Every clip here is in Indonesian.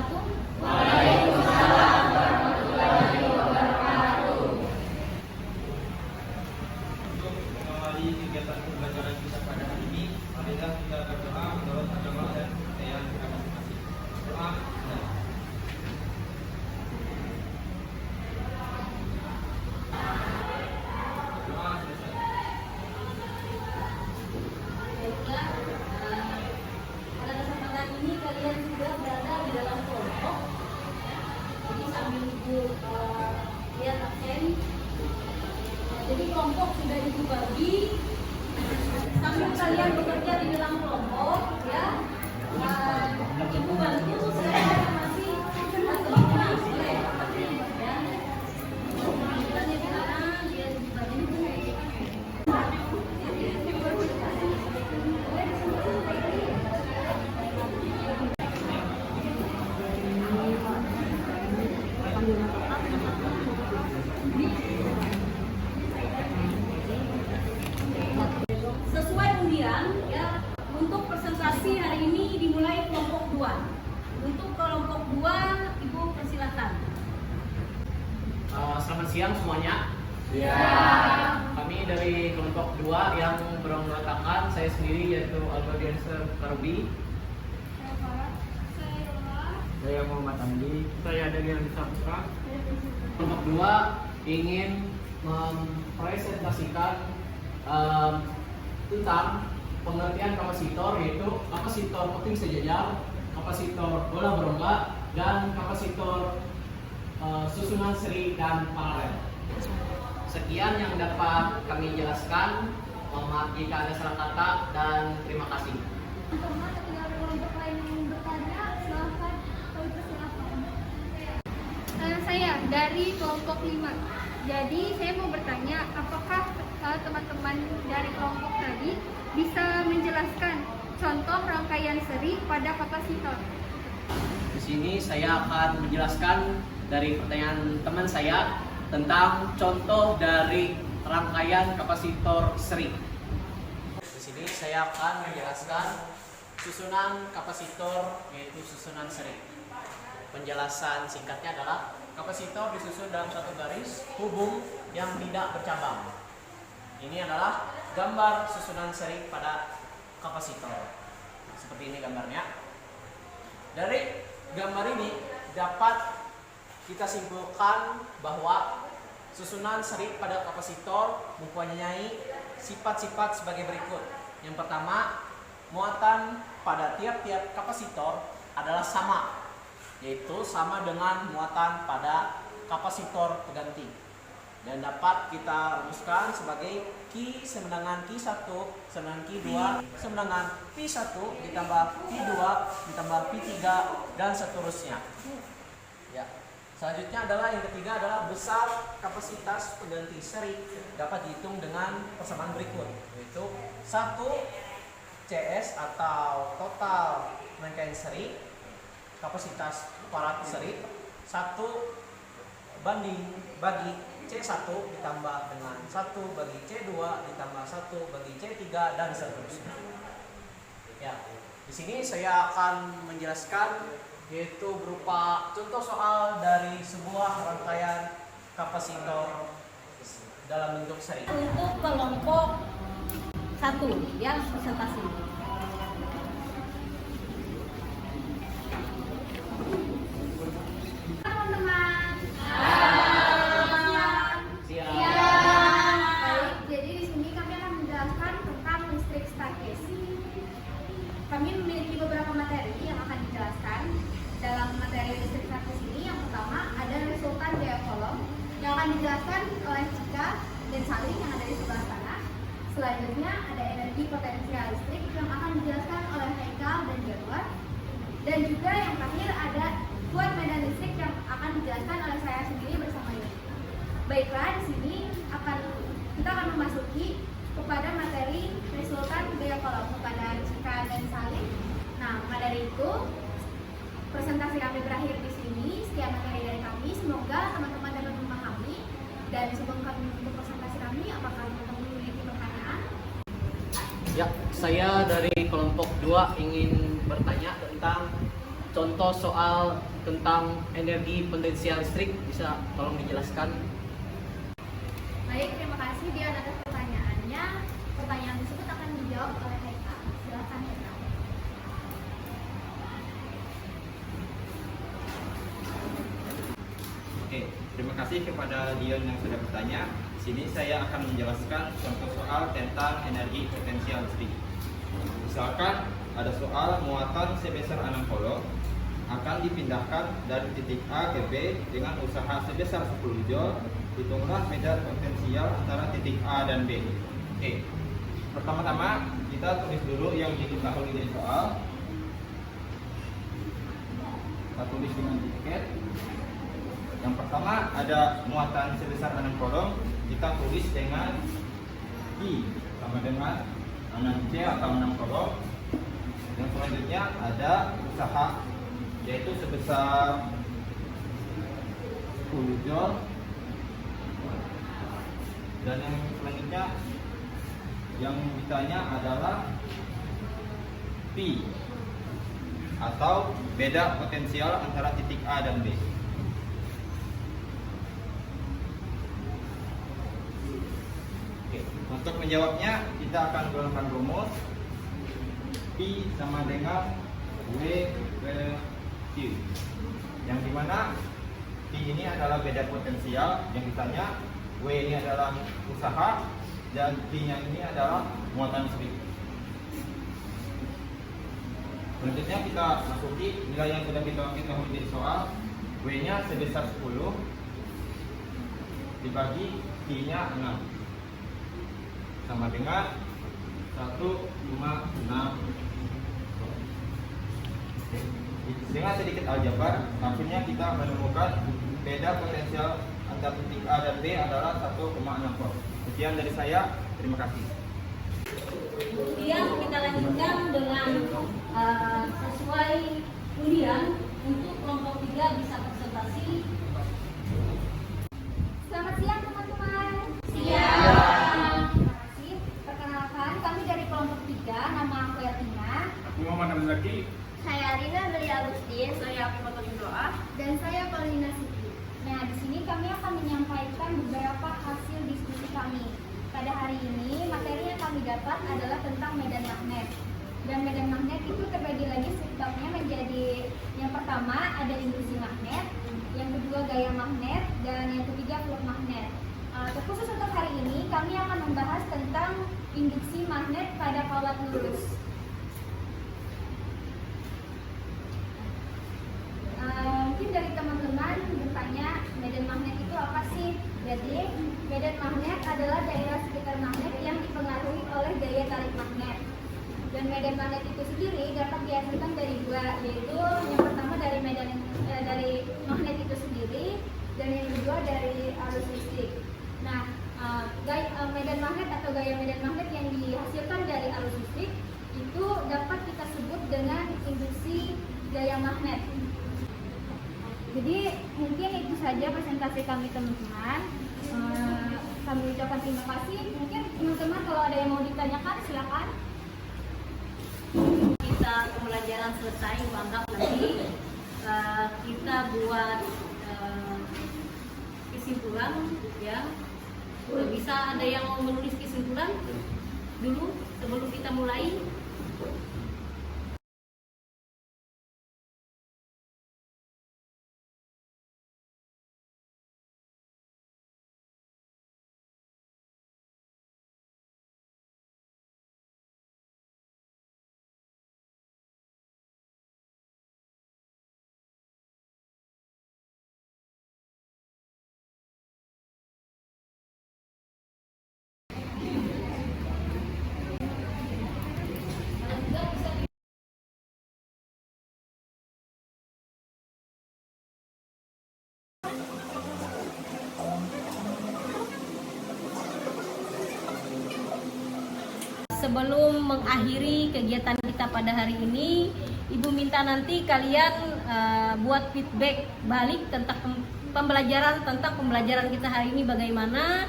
wabarakatuh. Waalaikumsalam warahmatullahi wabarakatuh. Untuk mengawali kegiatan pembelajaran kita pada hari ini, marilah kita berdoa menurut agama dan kepercayaan kita masing-masing. Doa. Doa selesai. Baiklah, pada kesempatan ini kalian sudah berada di dalam kelompok. Jadi sambil ibu lihat absen. Jadi kelompok sudah dibagi. Sambil kalian bekerja di dalam kelompok, ya. Ibu bantu saya masih atau boleh, ya. Lanjutannya gimana? Dia dibagi dulu. Sesuai undian, ya, untuk presentasi hari ini dimulai kelompok 2. Untuk kelompok 2, Ibu persilakan. Selamat siang semuanya. Ya. Kami dari kelompok 2 yang beranggotakan saya sendiri yaitu Albagenser Karbi. Saya Muhammad Andi. Saya Daniel Saputra. Kelompok 2 ingin mempresentasikan tentang pengertian kapasitor, yaitu kapasitor puting sejajar, kapasitor bola berongga, dan kapasitor susunan seri dan paralel. Sekian yang dapat kami jelaskan. Mohon maaf jika ada salah kata dan terima kasih. Saya dari kelompok 5. Jadi saya mau bertanya, apakah teman-teman dari kelompok tadi bisa menjelaskan contoh rangkaian seri pada kapasitor? Di sini saya akan menjelaskan dari pertanyaan teman saya tentang contoh dari rangkaian kapasitor seri. Di sini saya akan menjelaskan susunan kapasitor, yaitu susunan seri. Penjelasan singkatnya adalah kapasitor disusun dalam satu garis hubung yang tidak bercabang. Ini adalah gambar susunan seri pada kapasitor. Seperti ini gambarnya. Dari gambar ini dapat kita simpulkan bahwa susunan seri pada kapasitor mempunyai sifat-sifat sebagai berikut. Yang pertama, muatan pada tiap-tiap kapasitor adalah sama, yaitu sama dengan muatan pada kapasitor pengganti, dan dapat kita rumuskan sebagai Q sama dengan Q1 sama dengan Q2 sama dengan P1 ditambah P2 ditambah P3 dan seterusnya. Ya. Selanjutnya adalah yang ketiga adalah besar kapasitas pengganti seri dapat dihitung dengan persamaan berikut, yaitu 1 CS atau total rangkaian seri, kapasitas parat seri 1 banding bagi C1 ditambah dengan 1 bagi C2 ditambah 1 bagi C3 dan seterusnya. Ya, di sini saya akan menjelaskan yaitu berupa contoh soal dari sebuah rangkaian kapasitor dalam bentuk seri. Untuk kelompok 1, ya, presentasi. Kami memiliki beberapa materi yang akan dijelaskan. Dalam materi listrik statis ini, yang pertama ada resultan gaya kolom yang akan dijelaskan oleh Cika dan Saling yang ada di sebelah sana. Selanjutnya ada energi potensial listrik yang akan dijelaskan oleh Haikal dan Januar. Dan juga yang terakhir ada buat medan listrik yang akan dijelaskan oleh saya sendiri bersama Yuni. Baiklah, di sini kita akan memasuki kepada materi resultan gaya kolom kepada Cika dan Saling. Nah, maka dari itu presentasi kami berakhir di sini. Sekian materi dari kami. Semoga teman-teman dapat memahami. Dan sebelum kami menutup presentasi kami, apakah teman-teman memiliki pertanyaan? Ya, saya dari kelompok 2 ingin bertanya tentang contoh soal tentang energi potensial listrik, bisa tolong dijelaskan? Baik, terima kasih Dian atas pertanyaannya. Pertanyaan tersebut akan dijawab oleh Haikal. Silakan Haikal. Oke, terima kasih kepada Dion yang sudah bertanya. Di sini saya akan menjelaskan contoh soal tentang energi potensial listrik. Misalkan ada soal muatan sebesar 6 kolom akan dipindahkan dari titik A ke B dengan usaha sebesar 10 joule. Hitunglah medan potensial antara titik A dan B. Oke, pertama-tama kita tulis dulu yang diketahui dari soal. Kita tulis dengan tiket. Yang pertama ada muatan sebesar 6 kolom, kita tulis dengan I sama dengan 6C atau 6 kolom. Yang selanjutnya ada usaha, yaitu sebesar 10 joule. Dan yang selanjutnya yang ditanya adalah P atau beda potensial antara titik A dan B. Oke, untuk menjawabnya kita akan gunakan rumus P sama dengan W per Q, yang dimana P ini adalah beda potensial yang ditanya, W ini adalah usaha, dan Q-nya ini adalah muatan listrik. Selanjutnya kita masuki nilai yang sudah kita ketahui di soal. W-nya sebesar 10 dibagi Q-nya 6 sama dengan 1,6. Dengan sedikit aljabar, hasilnya kita menemukan beda potensial antara titik A dan B adalah 1,6 volt. Sekian dari saya, terima kasih. Kemudian kita lanjutkan dengan sesuai undian untuk kelompok 3 bisa presentasi. Selamat siang teman-teman. Siang. Terima kasih. Perkenalkan, kami dari kelompok 3, nama aku Yatina. Aku Muhammad Hamid Zaki. Saya Rina Beli Agustin. Saya Afimatul Doa. Dan saya Paulina Siti. Nah, di sini kami akan menyampaikan beberapa hasil diskusi kami. Pada hari ini, materi yang kami dapat adalah tentang medan magnet. Dan medan magnet itu terbagi lagi sebabnya menjadi yang pertama ada induksi magnet, yang kedua gaya magnet, dan yang ketiga flux magnet. Terkhusus untuk hari ini, kami akan membahas tentang induksi magnet pada kawat lurus. Mungkin dari teman-teman bertanya, medan magnet itu apa sih? Jadi, medan magnet adalah daerah sekitar magnet yang dipengaruhi oleh daya tarik magnet. Dan medan magnet itu sendiri dapat dihasilkan dari dua, yaitu yang pertama dari dari magnet itu sendiri, dan yang kedua dari arus listrik. Nah, medan magnet atau gaya medan magnet yang dihasilkan dari arus listrik itu dapat kita sebut dengan induksi gaya magnet. Jadi mungkin itu saja presentasi kami teman-teman. Kami ucapkan terima kasih. Mungkin teman-teman kalau ada yang mau ditanyakan silakan. Kita pembelajaran selesai, anggap nanti kita buat kesimpulan, ya. Bisa ada yang mau menulis kesimpulan dulu sebelum kita mulai? Sebelum mengakhiri kegiatan kita pada hari ini, Ibu minta nanti kalian buat feedback balik tentang pembelajaran kita hari ini bagaimana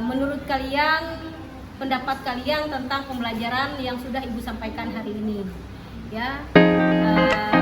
menurut kalian, pendapat kalian tentang pembelajaran yang sudah Ibu sampaikan hari ini. ya.